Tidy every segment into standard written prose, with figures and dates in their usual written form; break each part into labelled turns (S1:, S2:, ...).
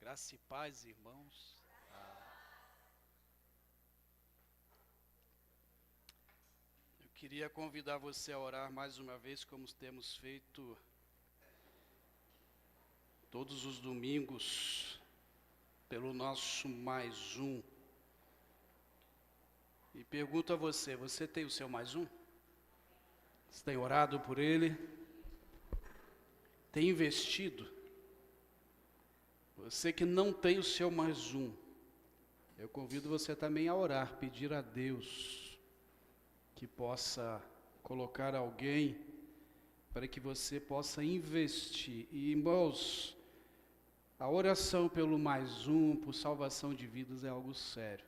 S1: Graça e paz, irmãos. Eu queria convidar você a orar mais uma vez, como temos feito todos os domingos, pelo nosso mais um. E pergunto a você, você tem o seu mais um? Você tem orado por ele? Tem investido? Você que não tem o seu mais um, eu convido você também a orar, pedir a Deus que possa colocar alguém para que você possa investir. E, irmãos, a oração pelo mais um, por salvação de vidas é algo sério.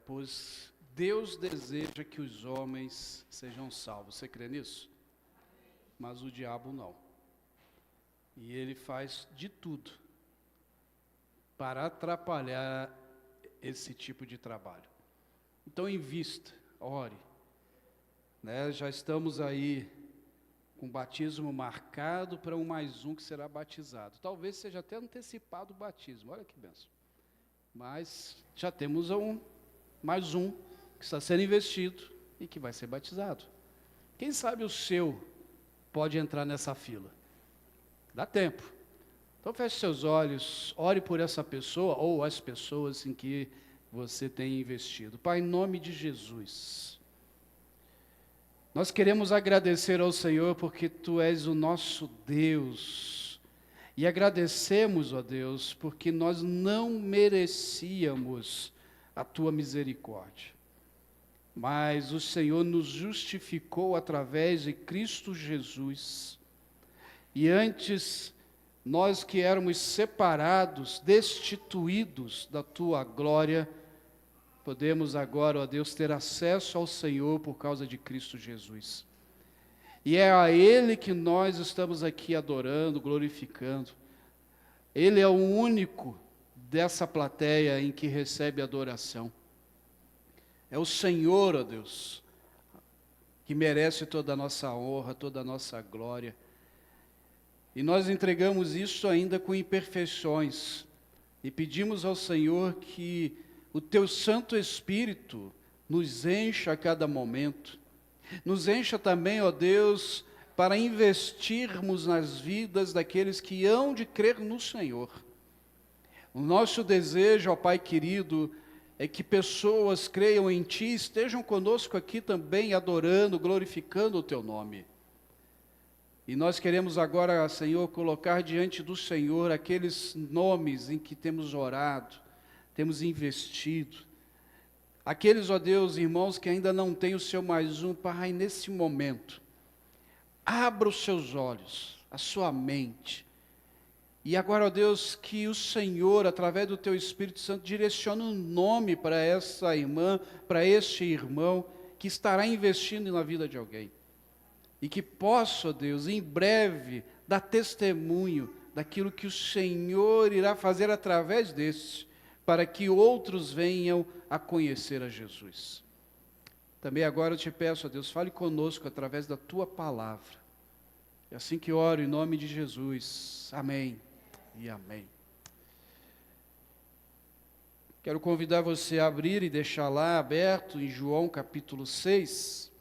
S1: Pois Deus deseja que os homens sejam salvos. Você crê nisso? Mas o diabo não. E ele faz de tudo para atrapalhar esse tipo de trabalho. Então invista, ore. Já estamos aí com batismo marcado para um mais um que será batizado. Talvez seja até antecipado o batismo, olha que bênção. Mas já temos mais um que está sendo investido e que vai ser batizado. Quem sabe o seu pode entrar nessa fila? Dá tempo. Então feche seus olhos, ore por essa pessoa ou as pessoas em que você tem investido. Pai, em nome de Jesus, nós queremos agradecer ao Senhor porque Tu és o nosso Deus. E agradecemos, ó Deus, porque nós não merecíamos a Tua misericórdia. Mas o Senhor nos justificou através de Cristo Jesus. E antes, nós que éramos separados, destituídos da Tua glória, podemos agora, ó Deus, ter acesso ao Senhor por causa de Cristo Jesus. E é a Ele que nós estamos aqui adorando, glorificando. Ele é o único dessa plateia em que recebe adoração. É o Senhor, ó Deus, que merece toda a nossa honra, toda a nossa glória. E nós entregamos isso ainda com imperfeições. E pedimos ao Senhor que o Teu Santo Espírito nos encha a cada momento. Nos encha também, ó Deus, para investirmos nas vidas daqueles que hão de crer no Senhor. O nosso desejo, ó Pai querido, é que pessoas creiam em Ti, estejam conosco aqui também, adorando, glorificando o Teu nome. E nós queremos agora, Senhor, colocar diante do Senhor aqueles nomes em que temos orado, temos investido. Aqueles, ó Deus, irmãos, que ainda não têm o seu mais um, Pai, nesse momento, abra os seus olhos, a sua mente. E agora, ó Deus, que o Senhor, através do Teu Espírito Santo, direcione um nome para essa irmã, para este irmão, que estará investindo na vida de alguém. E que possa, ó Deus, em breve, dar testemunho daquilo que o Senhor irá fazer através destes, para que outros venham a conhecer a Jesus. Também agora eu te peço, ó Deus, fale conosco através da Tua palavra. É assim que oro em nome de Jesus. Amém e amém. Quero convidar você a abrir e deixar lá aberto em João capítulo 6.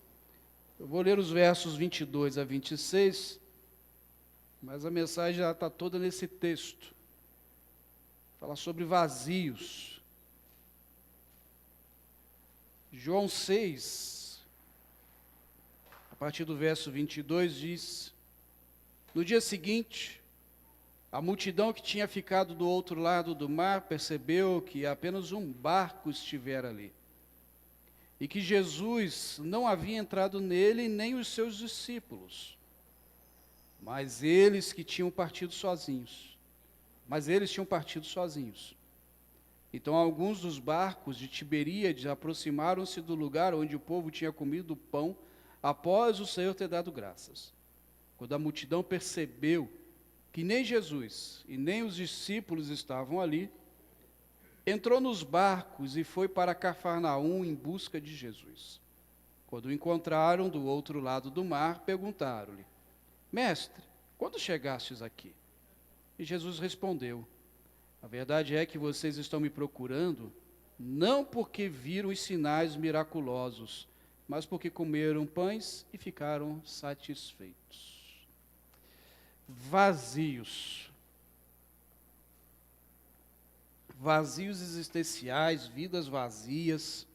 S1: Eu vou ler os versos 22 a 26, mas a mensagem já está toda nesse texto. Fala sobre vazios. João 6, a partir do verso 22, diz: No dia seguinte, a multidão que tinha ficado do outro lado do mar percebeu que apenas um barco estivera ali, e que Jesus não havia entrado nele, nem os seus discípulos, mas eles tinham partido sozinhos. Então alguns dos barcos de Tiberíades aproximaram-se do lugar onde o povo tinha comido pão, após o Senhor ter dado graças. Quando a multidão percebeu que nem Jesus e nem os discípulos estavam ali, entrou nos barcos e foi para Cafarnaum em busca de Jesus. Quando o encontraram do outro lado do mar, perguntaram-lhe: Mestre, quando chegastes aqui? E Jesus respondeu: a verdade é que vocês estão me procurando, não porque viram os sinais miraculosos, mas porque comeram pães e ficaram satisfeitos. Vazios. Vazios existenciais, vidas vazias.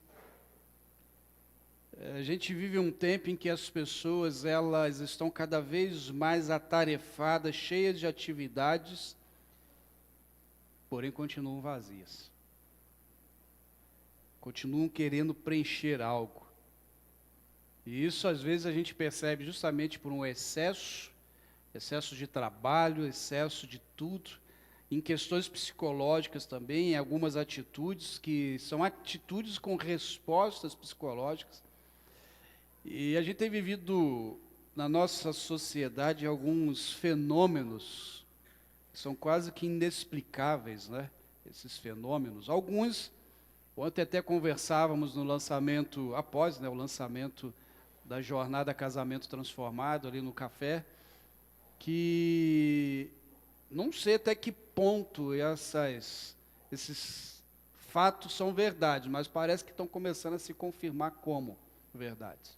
S1: A gente vive um tempo em que as pessoas, elas estão cada vez mais atarefadas, cheias de atividades, porém continuam vazias. Continuam querendo preencher algo. E isso às vezes a gente percebe justamente por um excesso de trabalho, excesso de tudo, em questões psicológicas também, em algumas atitudes que são atitudes com respostas psicológicas. E a gente tem vivido na nossa sociedade alguns fenômenos que são quase que inexplicáveis, né? Esses fenômenos. Alguns, ontem até conversávamos no lançamento, após, né, o lançamento da jornada Casamento Transformado, ali no café, que não sei até que ponto esses fatos são verdade, mas parece que estão começando a se confirmar como verdades.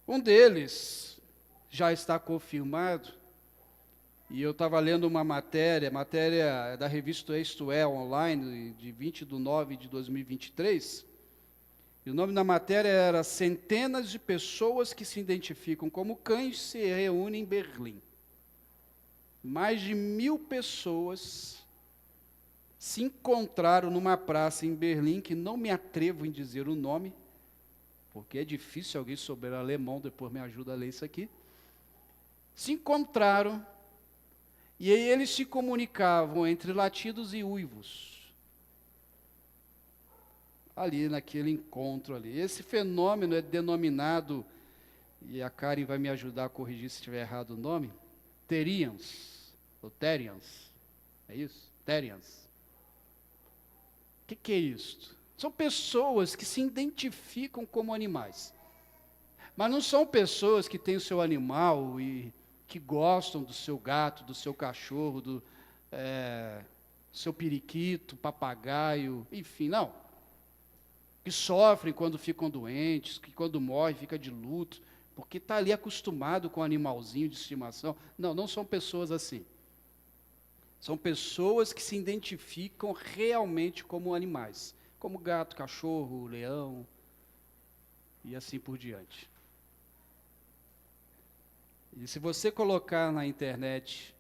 S1: Um deles já está confirmado, e eu estava lendo uma matéria da revista Isto É Online, de 20/9/2023, e o nome da matéria era Centenas de pessoas que se identificam como cães se reúnem em Berlim. Mais de 1.000 pessoas se encontraram numa praça em Berlim, que não me atrevo em dizer o nome, porque é difícil alguém souber alemão, depois me ajuda a ler isso aqui. Se encontraram, e aí eles se comunicavam entre latidos e uivos. Ali naquele encontro ali. Esse fenômeno é denominado, e a Karen vai me ajudar a corrigir se estiver errado o nome, Therians, ou Therians, é isso? Therians. O que é isto? São pessoas que se identificam como animais. Mas não são pessoas que têm o seu animal e que gostam do seu gato, do seu cachorro, do seu periquito, papagaio, enfim, não. Que sofrem quando ficam doentes, que quando morrem fica de luto, porque está ali acostumado com o animalzinho de estimação. Não, não são pessoas assim. São pessoas que se identificam realmente como animais, como gato, cachorro, leão, e assim por diante. E se você colocar na internet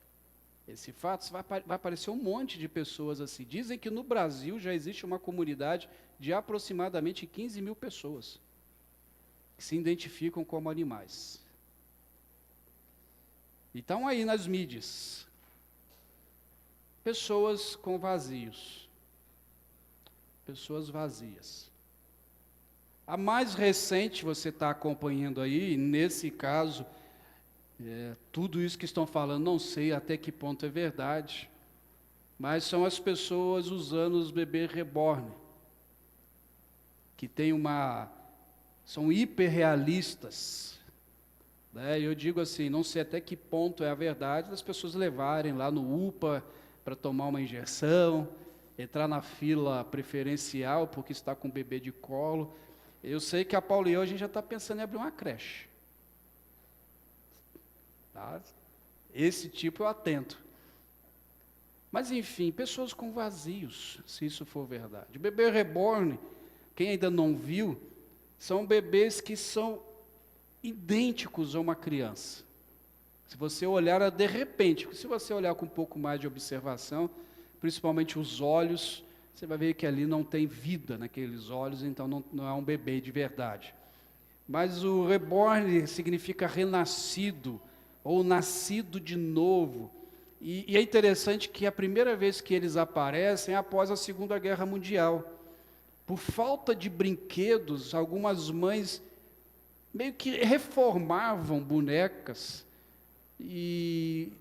S1: esse fato, vai aparecer um monte de pessoas assim. Dizem que no Brasil já existe uma comunidade de aproximadamente 15.000 pessoas que se identificam como animais. E estão aí nas mídias. Pessoas com vazios. Pessoas vazias. A mais recente, você está acompanhando aí, e nesse caso, tudo isso que estão falando, não sei até que ponto é verdade, mas são as pessoas usando os bebês reborn, que são hiperrealistas. Eu digo assim, não sei até que ponto é a verdade das pessoas levarem lá no UPA para tomar uma injeção, entrar na fila preferencial porque está com o bebê de colo. Eu sei que a Paulo e eu, a gente já está pensando em abrir uma creche. Tá? Esse tipo eu atento. Mas enfim, pessoas com vazios, se isso for verdade. O bebê reborn, quem ainda não viu, são bebês que são idênticos a uma criança. Se você olhar de repente, se você olhar com um pouco mais de observação, principalmente os olhos, você vai ver que ali não tem vida naqueles olhos, então não é um bebê de verdade. Mas o reborn significa renascido, ou nascido de novo. E é interessante que a primeira vez que eles aparecem é após a Segunda Guerra Mundial. Por falta de brinquedos, algumas mães meio que reformavam bonecas, e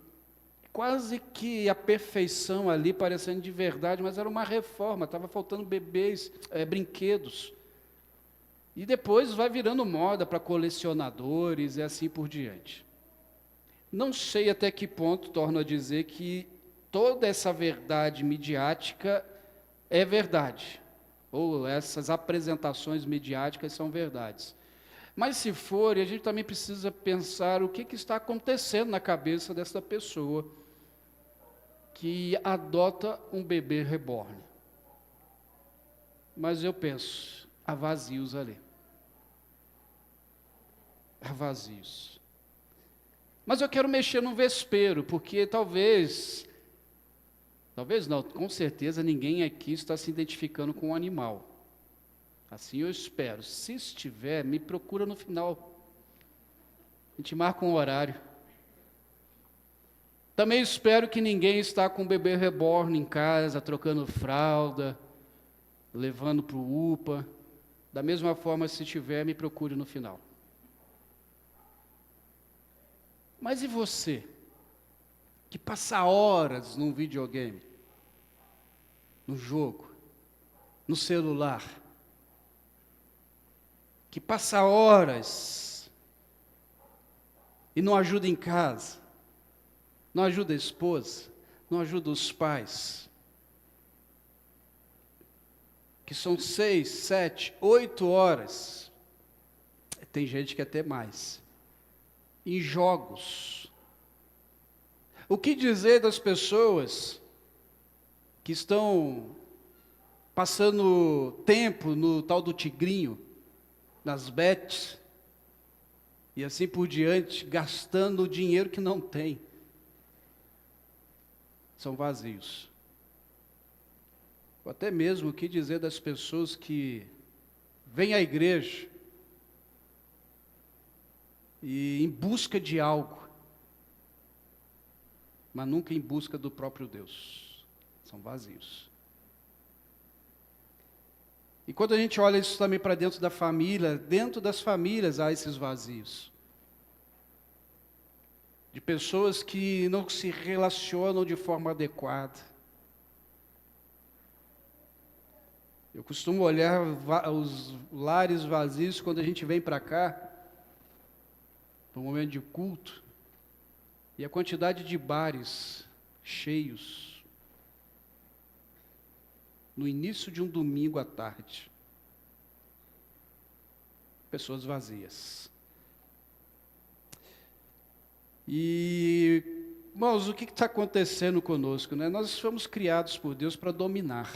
S1: quase que a perfeição ali parecendo de verdade, mas era uma reforma, estava faltando bebês, brinquedos. E depois vai virando moda para colecionadores e assim por diante. Não sei até que ponto, torno a dizer, que toda essa verdade midiática é verdade, ou essas apresentações midiáticas são verdades. Mas se for, a gente também precisa pensar o que está acontecendo na cabeça dessa pessoa que adota um bebê reborn. Mas eu penso, há vazios ali. Há vazios. Mas eu quero mexer no vespeiro, porque talvez não, com certeza ninguém aqui está se identificando com o animal. Assim eu espero. Se estiver, me procura no final. A gente marca um horário. Também espero que ninguém está com o bebê reborn em casa, trocando fralda, levando para o UPA. Da mesma forma, se tiver, me procure no final. Mas e você, que passa horas num videogame, no jogo, no celular, que passa horas e não ajuda em casa, não ajuda a esposa, não ajuda os pais, que são 6, 7, 8 horas, tem gente que até mais, em jogos. O que dizer das pessoas que estão passando tempo no tal do tigrinho, nas bets, e assim por diante, gastando o dinheiro que não tem? São vazios. Ou até mesmo o que dizer das pessoas que vêm à igreja e em busca de algo, mas nunca em busca do próprio Deus. São vazios. E quando a gente olha isso também para dentro da família, dentro das famílias há esses vazios. De pessoas que não se relacionam de forma adequada. Eu costumo olhar os lares vazios quando a gente vem para cá, para um momento de culto, e a quantidade de bares cheios, no início de um domingo à tarde. Pessoas vazias. E, irmãos, o que está acontecendo conosco, né? Nós fomos criados por Deus para dominar.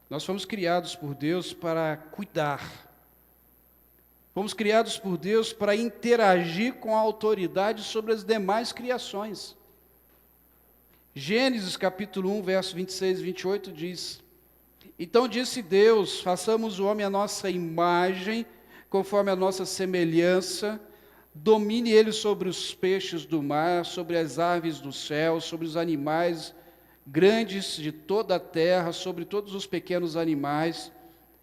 S1: Nós fomos criados por Deus para cuidar. Fomos criados por Deus para interagir com a autoridade sobre as demais criações. Gênesis capítulo 1, verso 26 e 28 diz: Então disse Deus, façamos o homem à nossa imagem, conforme a nossa semelhança, domine ele sobre os peixes do mar, sobre as aves do céu, sobre os animais grandes de toda a terra, sobre todos os pequenos animais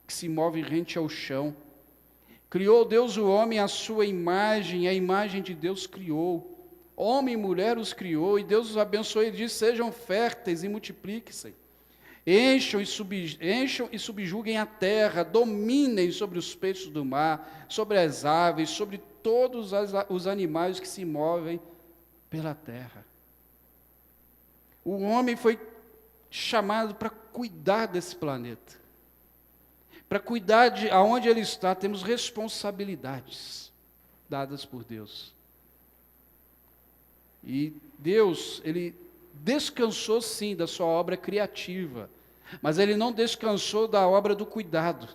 S1: que se movem rente ao chão. Criou Deus o homem à sua imagem, a imagem de Deus criou. Homem e mulher os criou, e Deus os abençoou e disse: sejam férteis e multipliquem-se. Encham e subjuguem a terra, dominem sobre os peixes do mar, sobre as aves, sobre todos os animais que se movem pela terra. O homem foi chamado para cuidar desse planeta. Para cuidar de aonde ele está, temos responsabilidades dadas por Deus. E Deus, Ele descansou sim da sua obra criativa, mas Ele não descansou da obra do cuidado.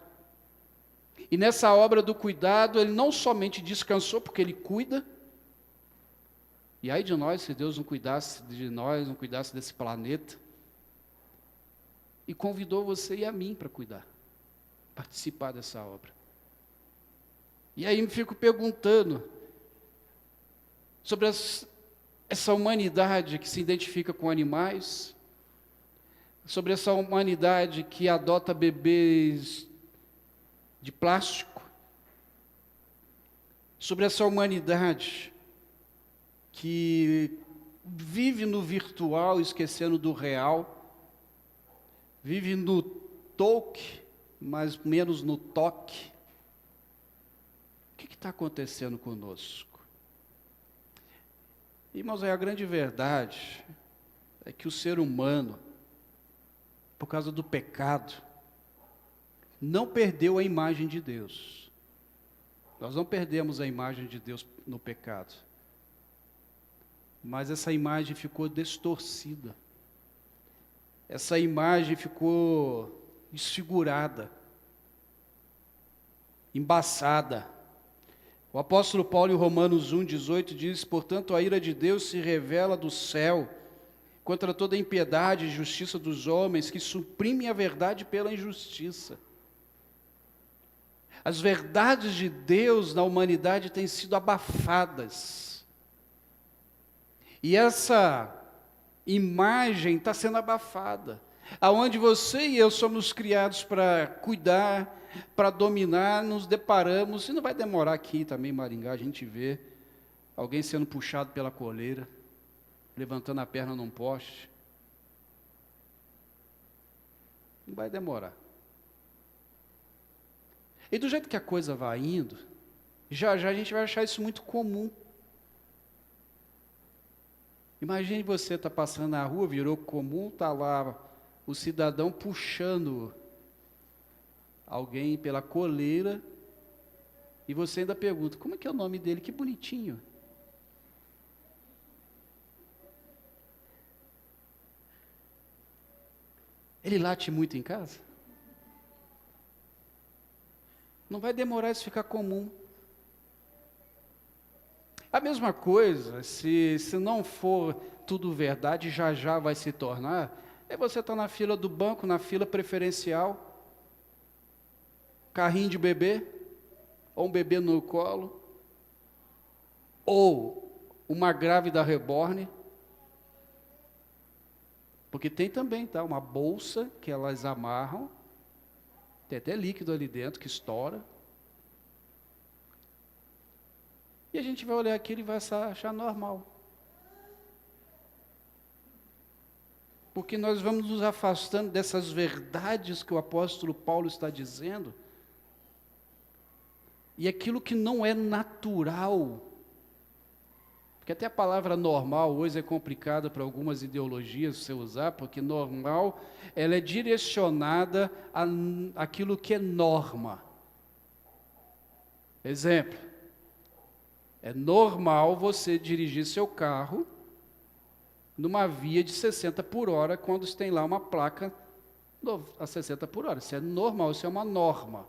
S1: E nessa obra do cuidado, Ele não somente descansou porque Ele cuida, e ai de nós se Deus não cuidasse de nós, não cuidasse desse planeta, e convidou você e a mim para cuidar, participar dessa obra. E aí me fico perguntando sobre essa humanidade que se identifica com animais, sobre essa humanidade que adota bebês de plástico, sobre essa humanidade que vive no virtual, esquecendo do real, vive no toque, mas menos no toque. O que está acontecendo conosco? Irmãos, é a grande verdade é que o ser humano, por causa do pecado, não perdeu a imagem de Deus. Nós não perdemos a imagem de Deus no pecado. Mas essa imagem ficou distorcida. Essa imagem ficou desfigurada, embaçada. O apóstolo Paulo, em Romanos 1,18, diz: portanto, a ira de Deus se revela do céu contra toda a impiedade e injustiça dos homens que suprimem a verdade pela injustiça. As verdades de Deus na humanidade têm sido abafadas. E essa imagem está sendo abafada. Aonde você e eu somos criados para cuidar, para dominar, nos deparamos, e não vai demorar aqui também em Maringá, a gente vê alguém sendo puxado pela coleira, levantando a perna num poste. Não vai demorar. E do jeito que a coisa vai indo, já já a gente vai achar isso muito comum. Imagine você estar passando na rua, virou comum, está lá o cidadão puxando alguém pela coleira, e você ainda pergunta: como é que é o nome dele? Que bonitinho. Ele late muito em casa? Não vai demorar isso ficar comum. A mesma coisa, se não for tudo verdade, já já vai se tornar, é você estar na fila do banco, na fila preferencial, carrinho de bebê, ou um bebê no colo, ou uma grávida reborn, porque tem também, tá, uma bolsa que elas amarram, tem até líquido ali dentro que estoura. E a gente vai olhar aquilo e vai achar normal. Porque nós vamos nos afastando dessas verdades que o apóstolo Paulo está dizendo. E aquilo que não é natural. Porque até a palavra normal hoje é complicada para algumas ideologias você usar, porque normal, ela é direcionada àquilo que é norma. Exemplo, é normal você dirigir seu carro numa via de 60 por hora, quando você tem lá uma placa a 60 por hora. Isso é normal, isso é uma norma.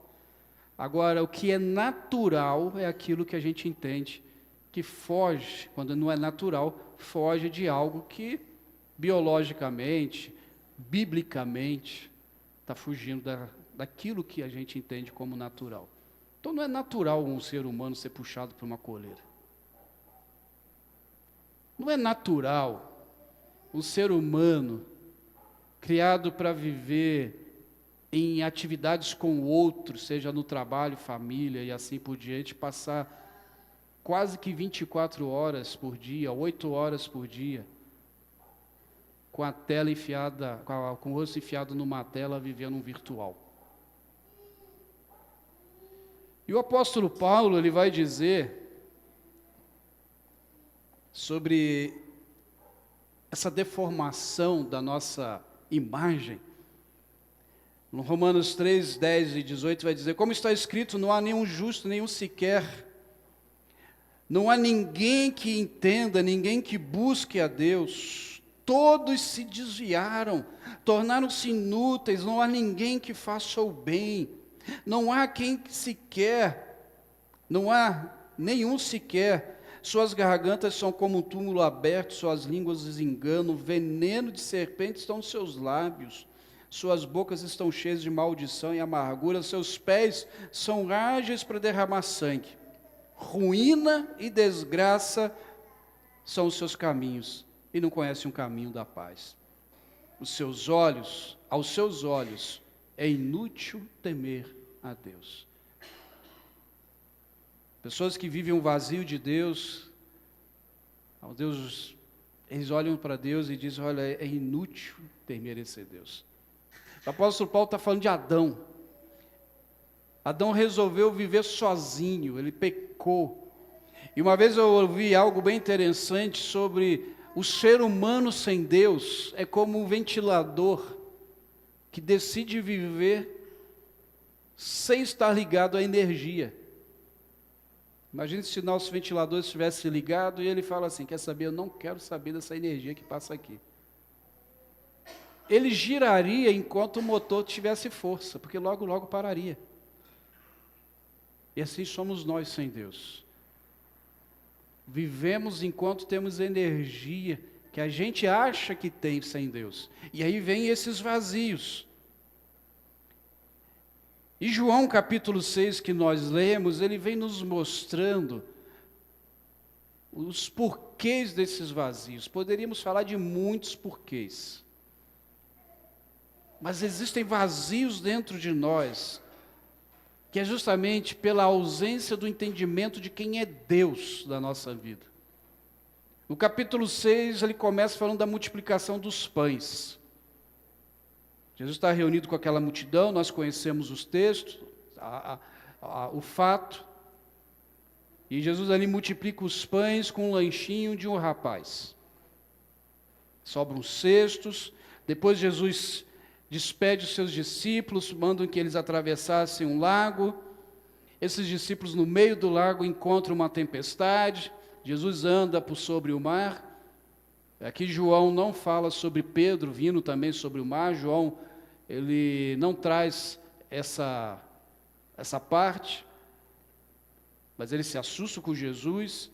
S1: Agora, o que é natural é aquilo que a gente entende que foge, quando não é natural, foge de algo que biologicamente, biblicamente, está fugindo daquilo que a gente entende como natural. Então não é natural um ser humano ser puxado por uma coleira. Não é natural um ser humano criado para viver em atividades com o outro, seja no trabalho, família e assim por diante, passar quase que 24 horas por dia, 8 horas por dia, com a tela enfiada, com o rosto enfiado numa tela, vivendo um virtual. E o apóstolo Paulo, ele vai dizer sobre essa deformação da nossa imagem. No Romanos 3, 10 e 18 vai dizer: como está escrito, não há nenhum justo, nenhum sequer. Não há ninguém que entenda, ninguém que busque a Deus. Todos se desviaram, tornaram-se inúteis, não há ninguém que faça o bem. Não há quem sequer, não há nenhum sequer. Suas gargantas são como um túmulo aberto, suas línguas desenganam, veneno de serpente estão nos seus lábios. Suas bocas estão cheias de maldição e amargura, seus pés são ágeis para derramar sangue. Ruína e desgraça são os seus caminhos, e não conhece um caminho da paz. Aos seus olhos, é inútil temer a Deus. Pessoas que vivem um vazio de Deus, eles olham para Deus e dizem: olha, é inútil temer esse Deus. O apóstolo Paulo está falando de Adão. Adão resolveu viver sozinho, ele pecou. E uma vez eu ouvi algo bem interessante sobre o ser humano sem Deus é como um ventilador que decide viver sem estar ligado à energia. Imagine se o nosso ventilador estivesse ligado e ele fala assim, quer saber, eu não quero saber dessa energia que passa aqui. Ele giraria enquanto o motor tivesse força, porque logo, logo pararia. E assim somos nós sem Deus. Vivemos enquanto temos energia que a gente acha que tem sem Deus. E aí vem esses vazios. E João capítulo 6 que nós lemos, ele vem nos mostrando os porquês desses vazios. Poderíamos falar de muitos porquês. Mas existem vazios dentro de nós, que é justamente pela ausência do entendimento de quem é Deus da nossa vida. No capítulo 6, ele começa falando da multiplicação dos pães. Jesus está reunido com aquela multidão, nós conhecemos os textos, o fato. E Jesus ali multiplica os pães com um lanchinho de um rapaz. Sobram cestos, depois Jesus despede os seus discípulos, mandam que eles atravessassem um lago. Esses discípulos no meio do lago encontram uma tempestade, Jesus anda por sobre o mar. Aqui João não fala sobre Pedro vindo também sobre o mar, João ele não traz essa parte, mas ele se assusta com Jesus.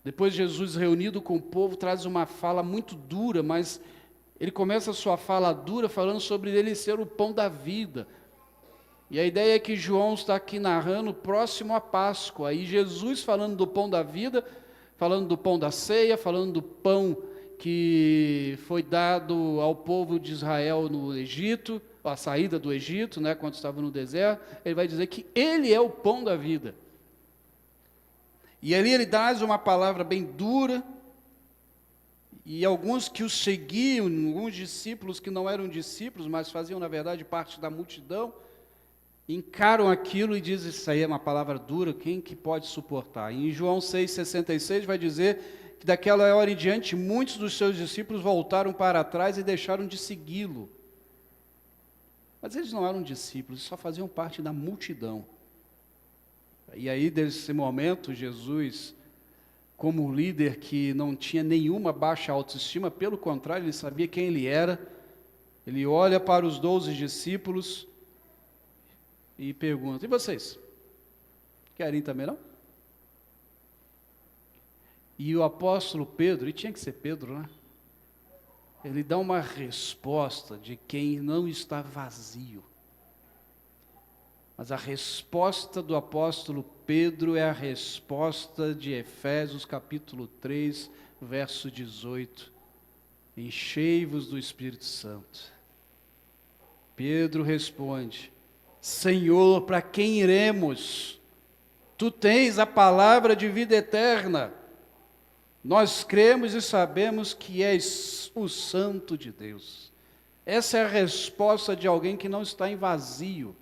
S1: Depois Jesus, reunido com o povo, traz uma fala muito dura, mas ele começa a sua fala dura falando sobre ele ser o pão da vida. E a ideia é que João está aqui narrando próximo à Páscoa, e Jesus falando do pão da vida, falando do pão da ceia, falando do pão que foi dado ao povo de Israel no Egito, a saída do Egito, né, quando estava no deserto. Ele vai dizer que ele é o pão da vida. E ali ele dá uma palavra bem dura, e alguns que o seguiam, alguns discípulos que não eram discípulos, mas faziam na verdade parte da multidão, encaram aquilo e dizem, isso aí é uma palavra dura, quem que pode suportar? E em João 6,66 vai dizer que daquela hora em diante, muitos dos seus discípulos voltaram para trás e deixaram de segui-lo. Mas eles não eram discípulos, só faziam parte da multidão. E aí, nesse momento, Jesus, como líder que não tinha nenhuma baixa autoestima, pelo contrário, ele sabia quem ele era, ele olha para os 12 discípulos e pergunta, e vocês? Querem também não? E o apóstolo Pedro, e tinha que ser Pedro, né? Ele dá uma resposta de quem não está vazio. Mas a resposta do apóstolo Pedro é a resposta de Efésios capítulo 3, verso 18. Enchei-vos do Espírito Santo. Pedro responde, Senhor, para quem iremos? Tu tens a palavra de vida eterna. Nós cremos e sabemos que és o Santo de Deus. Essa é a resposta de alguém que não está em vazio.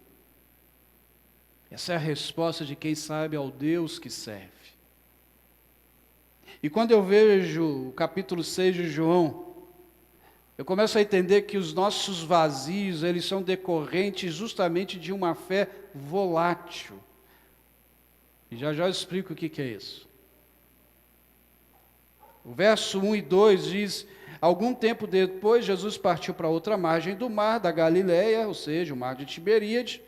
S1: Essa é a resposta de quem sabe ao Deus que serve. E quando eu vejo o capítulo 6 de João, eu começo a entender que os nossos vazios, eles são decorrentes justamente de uma fé volátil. E já eu explico o que é isso. O verso 1 e 2 diz, algum tempo depois, Jesus partiu para outra margem do mar, da Galileia, ou seja, o mar de Tiberíade,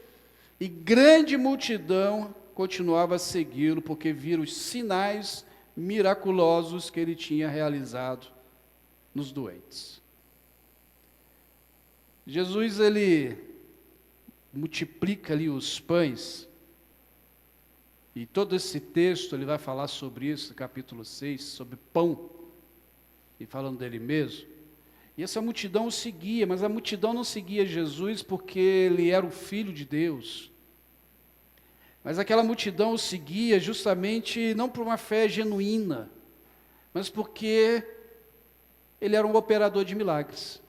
S1: e grande multidão continuava a segui-lo, porque viram os sinais miraculosos que ele tinha realizado nos doentes. Jesus, ele multiplica ali os pães, e todo esse texto, ele vai falar sobre isso, capítulo 6, sobre pão, e falando dele mesmo. E essa multidão o seguia, mas a multidão não seguia Jesus porque ele era o Filho de Deus. Mas aquela multidão o seguia justamente não por uma fé genuína, mas porque ele era um operador de milagres.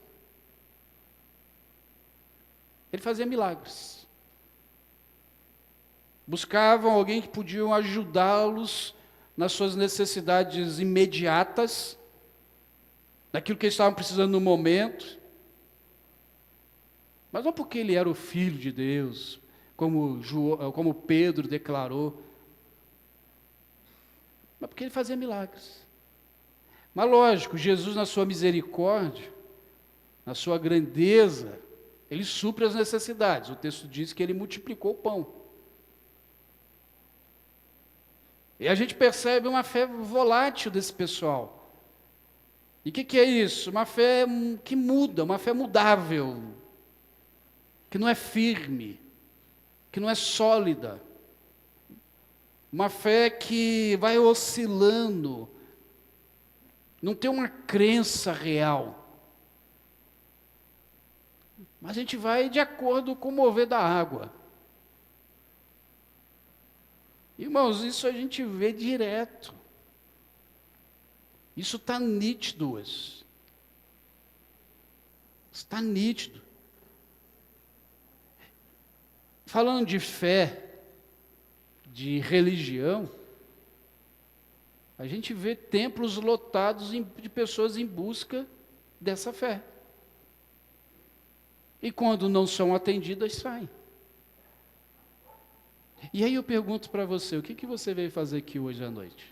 S1: Ele fazia milagres. Buscavam alguém que podiam ajudá-los nas suas necessidades imediatas, naquilo que eles estavam precisando no momento, mas não porque ele era o Filho de Deus, como Pedro declarou, mas porque ele fazia milagres. Mas lógico, Jesus na sua misericórdia, na sua grandeza, ele supre as necessidades. O texto diz que ele multiplicou o pão. E a gente percebe uma fé volátil desse pessoal. E o que é isso? Uma fé que muda, uma fé mudável, que não é firme, que não é sólida. Uma fé que vai oscilando, não tem uma crença real. Mas a gente vai de acordo com o mover da água. Irmãos, isso a gente vê direto. Isso está nítido hoje. Está nítido. Falando de fé, de religião, a gente vê templos lotados de pessoas em busca dessa fé. E quando não são atendidas, saem. E aí eu pergunto para você, o que você veio fazer aqui hoje à noite?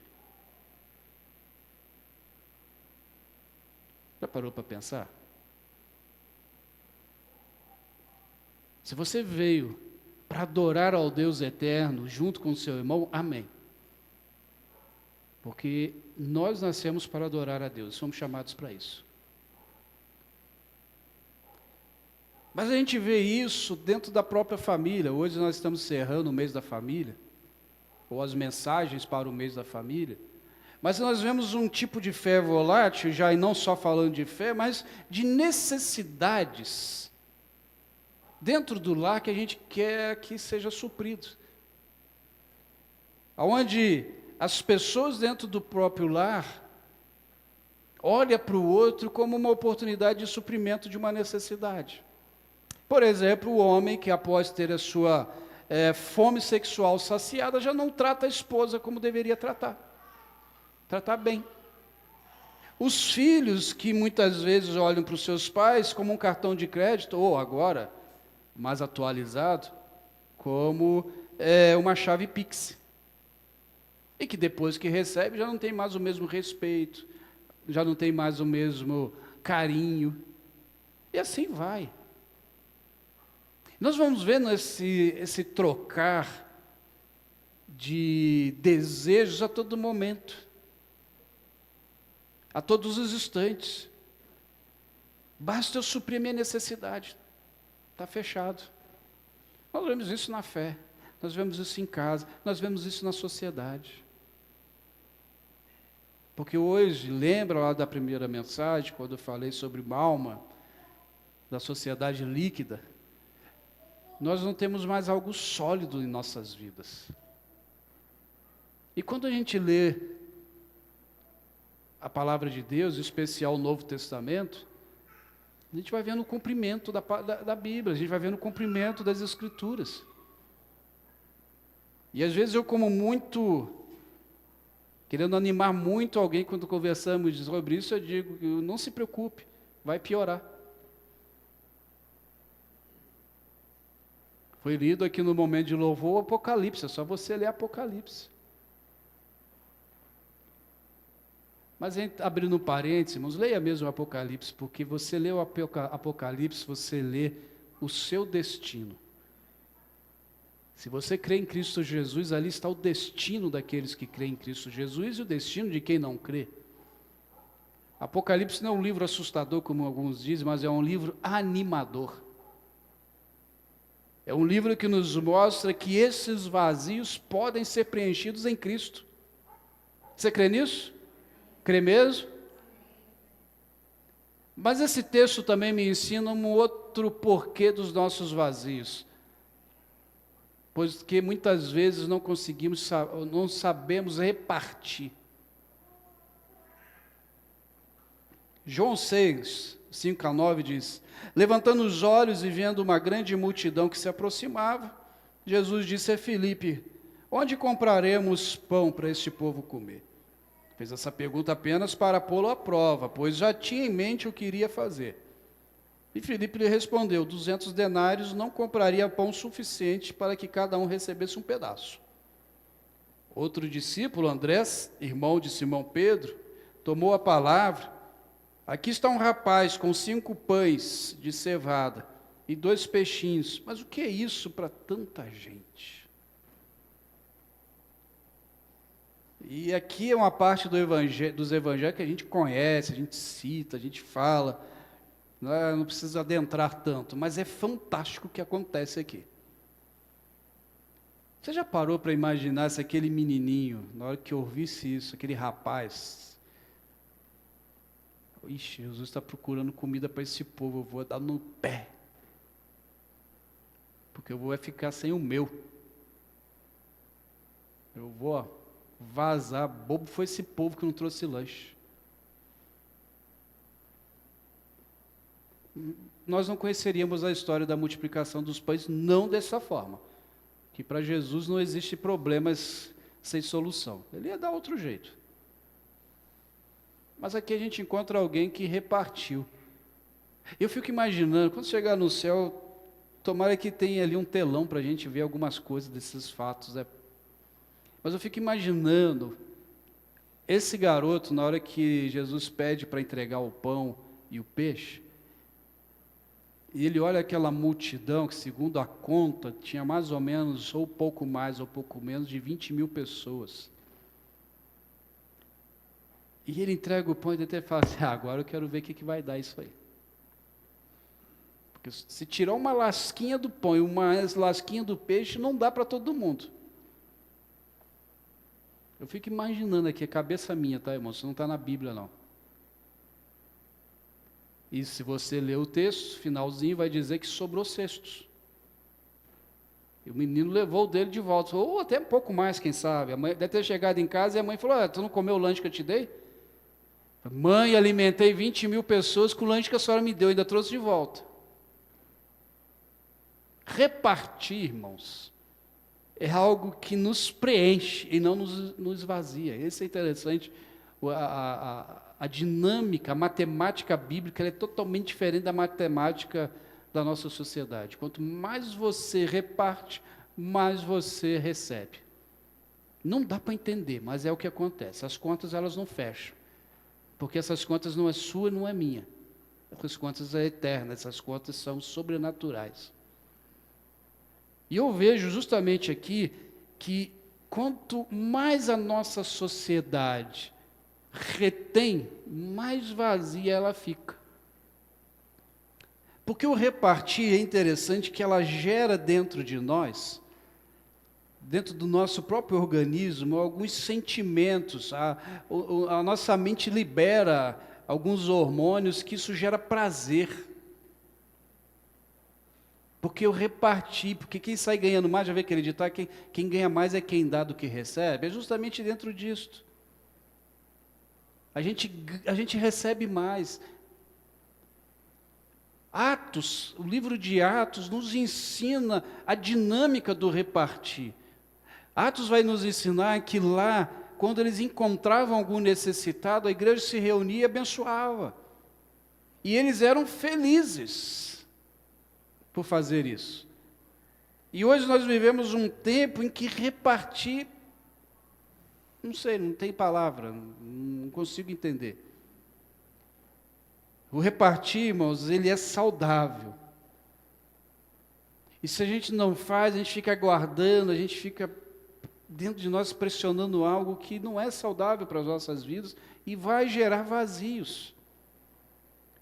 S1: Já parou para pensar? Se você veio para adorar ao Deus eterno, junto com o seu irmão, amém. Porque nós nascemos para adorar a Deus, somos chamados para isso. Mas a gente vê isso dentro da própria família. Hoje nós estamos encerrando o mês da família, ou as mensagens para o mês da família. Mas nós vemos um tipo de fé volátil, já e não só falando de fé, mas de necessidades dentro do lar que a gente quer que seja suprido. Onde as pessoas dentro do próprio lar olham para o outro como uma oportunidade de suprimento de uma necessidade. Por exemplo, o homem que após ter a sua fome sexual saciada, já não trata a esposa como deveria tratar. Tratar bem. Os filhos que muitas vezes olham para os seus pais como um cartão de crédito, ou agora, mais atualizado, como uma chave Pix. E que depois que recebe já não tem mais o mesmo respeito, já não tem mais o mesmo carinho. E assim vai. Nós vamos vendo esse trocar de desejos a todo momento, a todos os instantes. Basta eu suprir a minha necessidade, está fechado. Nós vemos isso na fé, nós vemos isso em casa, nós vemos isso na sociedade. Porque hoje, lembra lá da primeira mensagem, quando eu falei sobre uma alma da sociedade líquida? Nós não temos mais algo sólido em nossas vidas. E quando a gente lê a palavra de Deus, em especial o Novo Testamento, a gente vai vendo o cumprimento da Bíblia, a gente vai vendo o cumprimento das Escrituras. E às vezes eu querendo animar muito alguém quando conversamos sobre isso, eu digo, não se preocupe, vai piorar. Foi lido aqui no momento de louvor o Apocalipse, é só você ler Apocalipse. Mas abrindo um parênteses, irmãos, leia mesmo o Apocalipse, porque você lê o Apocalipse, você lê o seu destino. Se você crê em Cristo Jesus, ali está o destino daqueles que creem em Cristo Jesus e o destino de quem não crê. Apocalipse não é um livro assustador, como alguns dizem, mas é um livro animador. É um livro que nos mostra que esses vazios podem ser preenchidos em Cristo. Você crê nisso? Crê mesmo? Mas esse texto também me ensina um outro porquê dos nossos vazios. Pois que muitas vezes não sabemos repartir. João 6, 5-9 diz: levantando os olhos e vendo uma grande multidão que se aproximava, Jesus disse a Filipe: onde compraremos pão para este povo comer? Fez essa pergunta apenas para pô-lo à prova, pois já tinha em mente o que iria fazer. E Filipe lhe respondeu: 200 denários não compraria pão suficiente para que cada um recebesse um pedaço. Outro discípulo, Andrés, irmão de Simão Pedro, tomou a palavra. Aqui está um rapaz com 5 pães de cevada e 2 peixinhos. Mas o que é isso para tanta gente? E aqui é uma parte dos evangelhos que a gente conhece, a gente cita, a gente fala. Não precisa adentrar tanto, mas é fantástico o que acontece aqui. Você já parou para imaginar se aquele menininho, na hora que ouvisse isso, aquele rapaz, ixi, Jesus está procurando comida para esse povo, eu vou dar no pé, porque eu vou ficar sem o meu. Eu vou vazar, bobo foi esse povo que não trouxe lanche. Nós não conheceríamos a história da multiplicação dos pães, não dessa forma. Que para Jesus não existe problemas sem solução. Ele ia dar outro jeito. Mas aqui a gente encontra alguém que repartiu. Eu fico imaginando, quando chegar no céu, tomara que tenha ali um telão para a gente ver algumas coisas desses fatos. Mas eu fico imaginando esse garoto, na hora que Jesus pede para entregar o pão e o peixe, e ele olha aquela multidão, que segundo a conta, tinha mais ou menos, ou pouco mais, ou pouco menos, de 20 mil pessoas. E ele entrega o pão e até fala assim, agora eu quero ver o que vai dar isso aí. Porque se tirar uma lasquinha do pão e uma lasquinha do peixe, não dá para todo mundo. Eu fico imaginando aqui, a cabeça minha, tá, irmão? Isso não está na Bíblia, não. E se você ler o texto, finalzinho vai dizer que sobrou cestos. E o menino levou o dele de volta, ou até um pouco mais, quem sabe. A mãe deve ter chegado em casa e a mãe falou, tu não comeu o lanche que eu te dei? Mãe, alimentei 20 mil pessoas com o lanche que a senhora me deu, ainda trouxe de volta. Repartir, irmãos, é algo que nos preenche e não nos esvazia. Esse é interessante, a dinâmica, a matemática bíblica, ela é totalmente diferente da matemática da nossa sociedade. Quanto mais você reparte, mais você recebe. Não dá para entender, mas é o que acontece. As contas, elas não fecham. Porque essas contas não é sua, não é minha. Essas contas é eterna, essas contas são sobrenaturais. E eu vejo justamente aqui que quanto mais a nossa sociedade retém, mais vazia ela fica. Porque o repartir é interessante que ela gera dentro de nós, dentro do nosso próprio organismo, alguns sentimentos, a nossa mente libera alguns hormônios que isso gera prazer. Porque eu reparti, porque quem sai ganhando mais, já vê aquele ditado, quem ganha mais é quem dá do que recebe, é justamente dentro disto. A gente recebe mais. Atos, o livro de Atos nos ensina a dinâmica do repartir. Atos vai nos ensinar que lá, quando eles encontravam algum necessitado, a igreja se reunia e abençoava. E eles eram felizes por fazer isso. E hoje nós vivemos um tempo em que repartir, não sei, não tem palavra, não consigo entender. O repartir, irmãos, ele é saudável. E se a gente não faz, a gente fica aguardando, a gente fica dentro de nós pressionando algo que não é saudável para as nossas vidas e vai gerar vazios.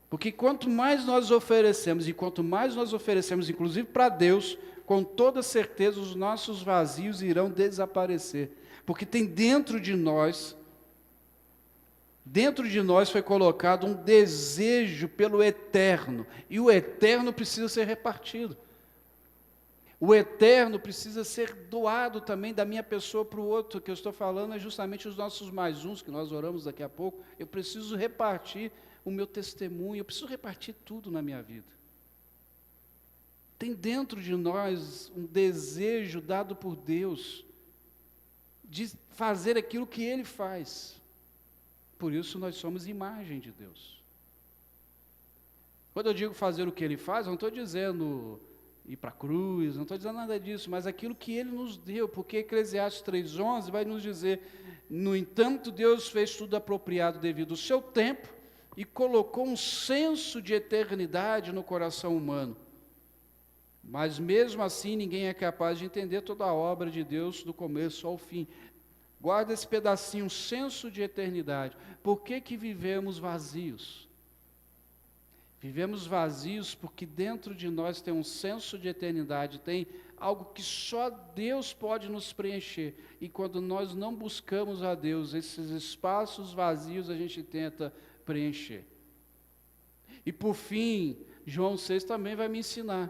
S1: Porque quanto mais nós oferecemos, e quanto mais nós oferecemos, inclusive para Deus, com toda certeza os nossos vazios irão desaparecer. Porque tem dentro de nós foi colocado um desejo pelo eterno, e o eterno precisa ser repartido. O eterno precisa ser doado também da minha pessoa para o outro. O que eu estou falando é justamente os nossos mais uns, que nós oramos daqui a pouco. Eu preciso repartir o meu testemunho, eu preciso repartir tudo na minha vida. Tem dentro de nós um desejo dado por Deus de fazer aquilo que Ele faz. Por isso nós somos imagem de Deus. Quando eu digo fazer o que Ele faz, eu não estou dizendo ir para a cruz, não estou dizendo nada disso, mas aquilo que Ele nos deu, porque Eclesiastes 3,11 vai nos dizer: no entanto, Deus fez tudo apropriado devido ao seu tempo e colocou um senso de eternidade no coração humano. Mas mesmo assim, ninguém é capaz de entender toda a obra de Deus do começo ao fim. Guarda esse pedacinho, um senso de eternidade. Por que que vivemos vazios? Vivemos vazios porque dentro de nós tem um senso de eternidade, tem algo que só Deus pode nos preencher. E quando nós não buscamos a Deus, esses espaços vazios a gente tenta preencher. E por fim, João 6 também vai me ensinar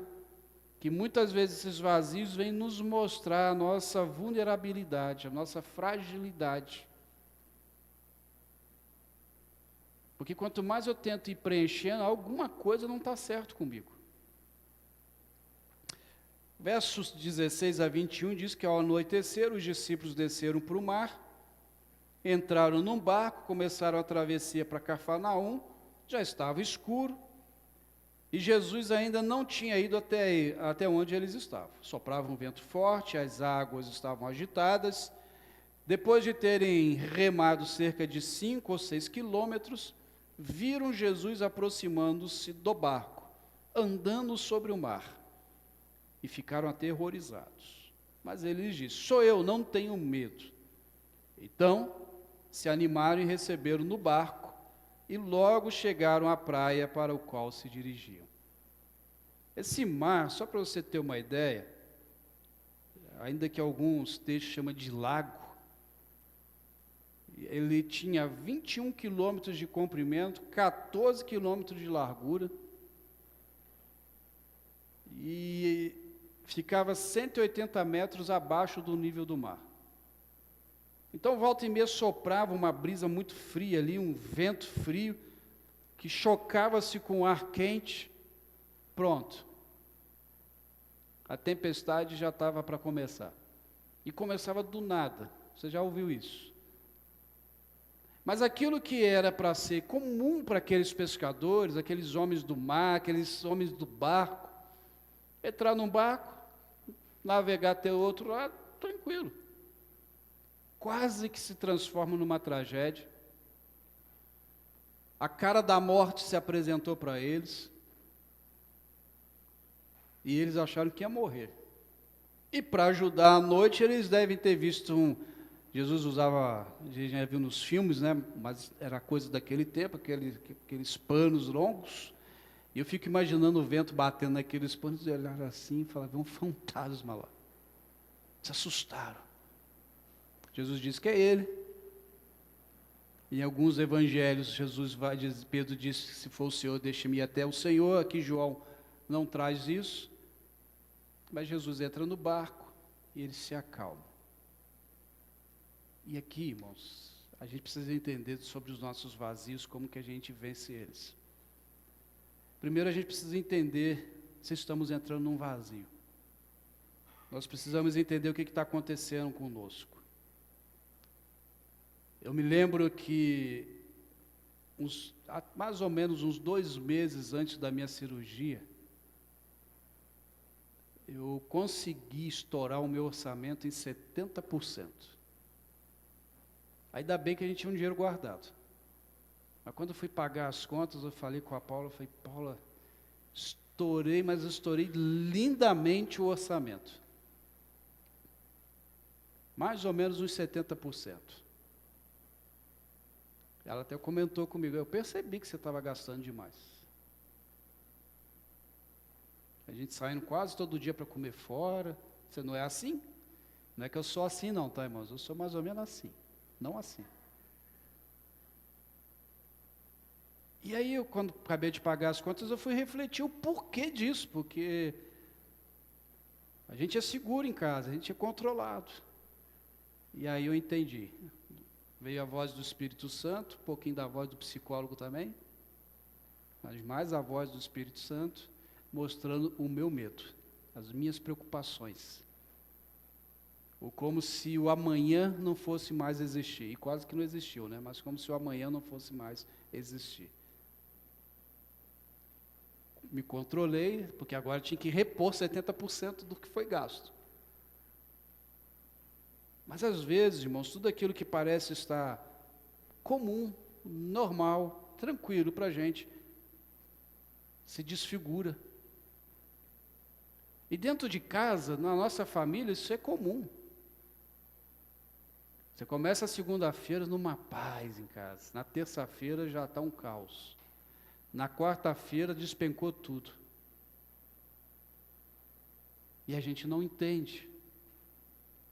S1: que muitas vezes esses vazios vêm nos mostrar a nossa vulnerabilidade, a nossa fragilidade. Porque quanto mais eu tento ir preenchendo, alguma coisa não está certo comigo. Versos 16 a 21 diz que ao anoitecer os discípulos desceram para o mar, entraram num barco, começaram a travessia para Cafarnaum, já estava escuro, e Jesus ainda não tinha ido até onde eles estavam. Soprava um vento forte, as águas estavam agitadas. Depois de terem remado cerca de 5 ou 6 quilômetros, viram Jesus aproximando-se do barco, andando sobre o mar, e ficaram aterrorizados. Mas ele lhes disse: sou eu, não tenho medo. Então, se animaram e receberam no barco, e logo chegaram à praia para o qual se dirigiam. Esse mar, só para você ter uma ideia, ainda que alguns textos chamam de lago, ele tinha 21 quilômetros de comprimento, 14 quilômetros de largura, e ficava 180 metros abaixo do nível do mar. Então, volta e meia soprava uma brisa muito fria ali, um vento frio, que chocava-se com o ar quente. Pronto. A tempestade já estava para começar. E começava do nada. Você já ouviu isso? Mas aquilo que era para ser comum para aqueles pescadores, aqueles homens do mar, aqueles homens do barco, entrar num barco, navegar até o outro lado, tranquilo. Quase que se transforma numa tragédia. A cara da morte se apresentou para eles, e eles acharam que ia morrer. E para ajudar à noite, eles devem ter visto Jesus usava, a gente já viu nos filmes, né? Mas era coisa daquele tempo, aqueles panos longos. E eu fico imaginando o vento batendo naqueles panos, e olharam assim e falavam: um fantasma lá. Se assustaram. Jesus disse que é ele. Em alguns evangelhos, Pedro disse que se for o Senhor, deixe-me ir até o Senhor. Aqui João não traz isso. Mas Jesus entra no barco e ele se acalma. E aqui, irmãos, a gente precisa entender sobre os nossos vazios, como que a gente vence eles. Primeiro, a gente precisa entender se estamos entrando num vazio. Nós precisamos entender o que está acontecendo conosco. Eu me lembro que, mais ou menos uns 2 meses antes da minha cirurgia, eu consegui estourar o meu orçamento em 70%. Ainda bem que a gente tinha um dinheiro guardado. Mas quando eu fui pagar as contas, eu falei com a Paula, eu falei: Paula, estourei, mas eu estourei lindamente o orçamento. Mais ou menos uns 70%. Ela até comentou comigo: eu percebi que você estava gastando demais. A gente saindo quase todo dia para comer fora. Você não é assim? Não é que eu sou assim não, tá, irmãos? Eu sou mais ou menos assim. Não assim. E aí, quando acabei de pagar as contas, eu fui refletir o porquê disso, porque a gente é seguro em casa, a gente é controlado. E aí eu entendi. Veio a voz do Espírito Santo, um pouquinho da voz do psicólogo também, mas mais a voz do Espírito Santo, mostrando o meu medo, as minhas preocupações. ou como se o amanhã não fosse mais existir. E quase que não existiu, né? Mas como se o amanhã não fosse mais existir. Me controlei, porque agora tinha que repor 70% do que foi gasto. Mas às vezes, irmãos, tudo aquilo que parece estar comum, normal, tranquilo para a gente, se desfigura. E dentro de casa, na nossa família, isso é comum. Você começa a segunda-feira numa paz em casa. Na terça-feira já está um caos. Na quarta-feira despencou tudo. E a gente não entende.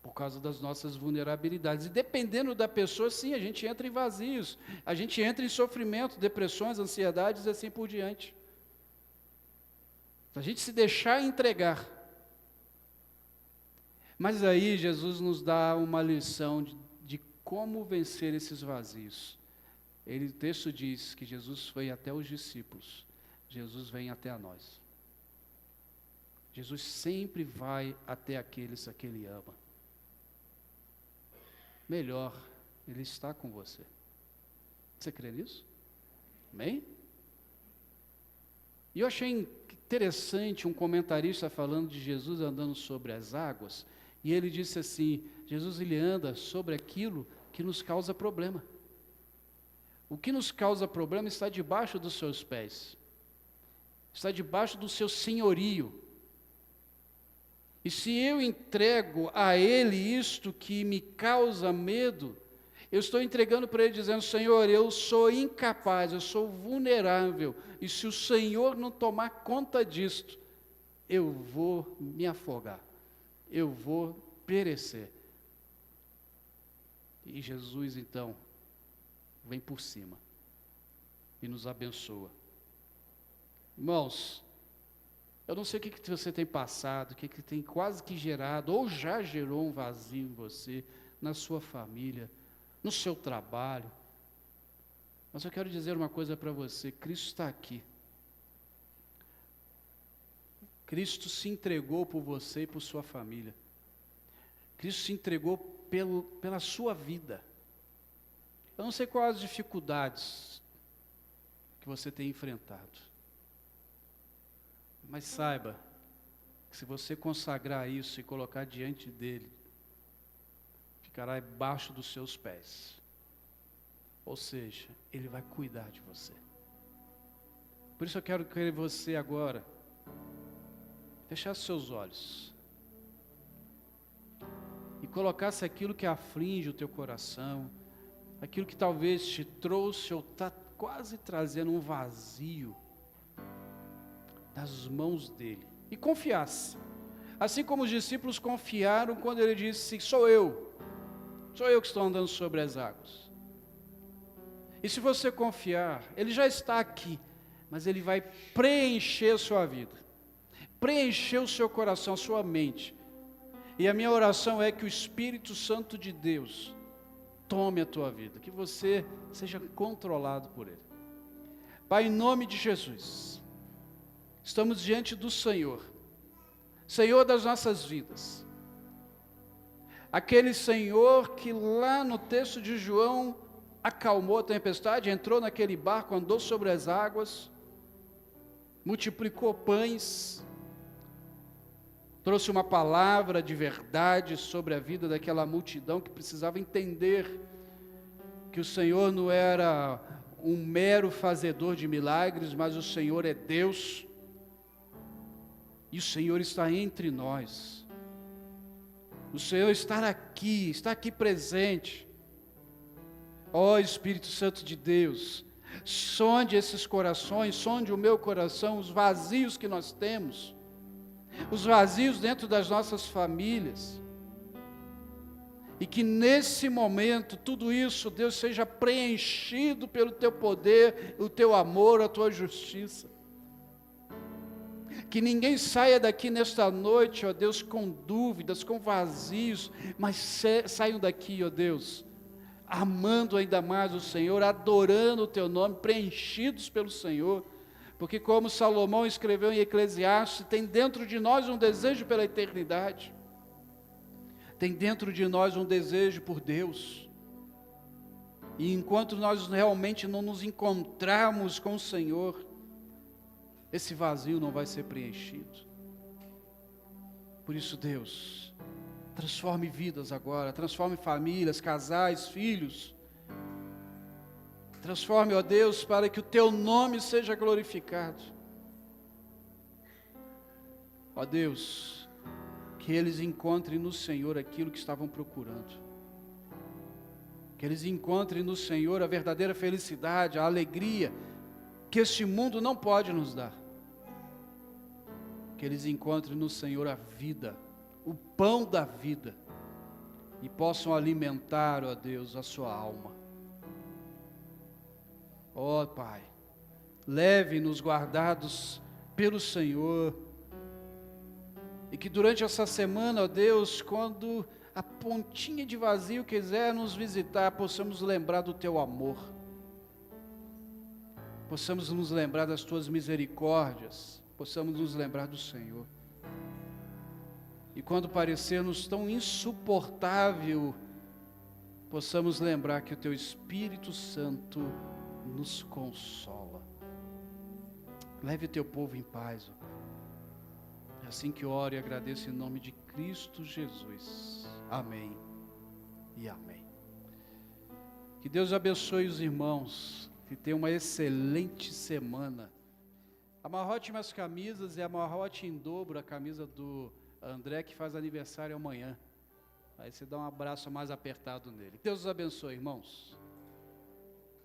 S1: Por causa das nossas vulnerabilidades. E dependendo da pessoa, sim, a gente entra em vazios. A gente entra em sofrimento, depressões, ansiedades e assim por diante. Se a gente se deixar entregar. Mas aí Jesus nos dá uma lição de como vencer esses vazios. O texto diz que Jesus foi até os discípulos. Jesus vem até a nós. Jesus sempre vai até aqueles a que Ele ama. Melhor, Ele está com você. Você crê nisso? Amém? E eu achei interessante um comentarista falando de Jesus andando sobre as águas, e ele disse assim, Jesus ele anda sobre aquilo que nos causa problema. O que nos causa problema está debaixo dos seus pés, está debaixo do seu senhorio. E se eu entrego a Ele isto que me causa medo, eu estou entregando para Ele dizendo, Senhor, eu sou incapaz, eu sou vulnerável, e se o Senhor não tomar conta disto, eu vou me afogar, eu vou perecer. E Jesus, então, vem por cima e nos abençoa. Irmãos, eu não sei o que você tem passado, o que tem quase que gerado, ou já gerou um vazio em você, na sua família, no seu trabalho. Mas eu quero dizer uma coisa para você, Cristo está aqui. Cristo se entregou por você e por sua família. Cristo se entregou pela sua vida. Eu não sei quais as dificuldades que você tem enfrentado. Mas saiba que se você consagrar isso e colocar diante dele, ficará embaixo dos seus pés. Ou seja, ele vai cuidar de você. Por isso eu quero que você agora fechasse seus olhos e colocasse aquilo que aflige o teu coração, aquilo que talvez te trouxe ou está quase trazendo um vazio das mãos dele, e confiasse, assim como os discípulos confiaram quando ele disse, sou eu que estou andando sobre as águas. E se você confiar, ele já está aqui, mas ele vai preencher a sua vida, preencher o seu coração, a sua mente, e a minha oração é que o Espírito Santo de Deus tome a tua vida, que você seja controlado por ele. Pai, em nome de Jesus, estamos diante do Senhor, Senhor das nossas vidas. Aquele Senhor que lá no texto de João acalmou a tempestade, entrou naquele barco, andou sobre as águas, multiplicou pães, trouxe uma palavra de verdade sobre a vida daquela multidão que precisava entender que o Senhor não era um mero fazedor de milagres, mas o Senhor é Deus. E o Senhor está entre nós. O Senhor está aqui presente. Ó Espírito Santo de Deus, sonde esses corações, sonde o meu coração, os vazios que nós temos, os vazios dentro das nossas famílias. E que nesse momento, tudo isso, Deus, seja preenchido pelo Teu poder, o Teu amor, a Tua justiça. Que ninguém saia daqui nesta noite, ó Deus, com dúvidas, com vazios, mas saiam daqui, ó Deus, amando ainda mais o Senhor, adorando o Teu nome, preenchidos pelo Senhor, porque como Salomão escreveu em Eclesiastes, tem dentro de nós um desejo pela eternidade. tem dentro de nós um desejo por Deus. E enquanto nós realmente não nos encontrarmos com o Senhor, esse vazio não vai ser preenchido. Por isso, Deus, transforme vidas agora, transforme famílias, casais, filhos. Transforme, ó Deus, para que o Teu nome seja glorificado. Ó Deus, que eles encontrem no Senhor aquilo que estavam procurando. Que eles encontrem no Senhor a verdadeira felicidade, a alegria que este mundo não pode nos dar. Que eles encontrem no Senhor a vida, o pão da vida, e possam alimentar, ó Deus, a sua alma. Ó Pai, leve-nos guardados pelo Senhor, e que durante essa semana, ó Deus, quando a pontinha de vazio quiser nos visitar, possamos lembrar do Teu amor, possamos nos lembrar das Tuas misericórdias, possamos nos lembrar do Senhor. E quando parecer-nos tão insuportável, possamos lembrar que o Teu Espírito Santo nos consola. Leve o Teu povo em paz, ó Pai. É assim que oro e agradeço em nome de Cristo Jesus. Amém e amém. Que Deus abençoe os irmãos, que tenham uma excelente semana. Amarrote minhas camisas e amarrote em dobro a camisa do André, que faz aniversário amanhã. Aí você dá um abraço mais apertado nele. Deus os abençoe, irmãos.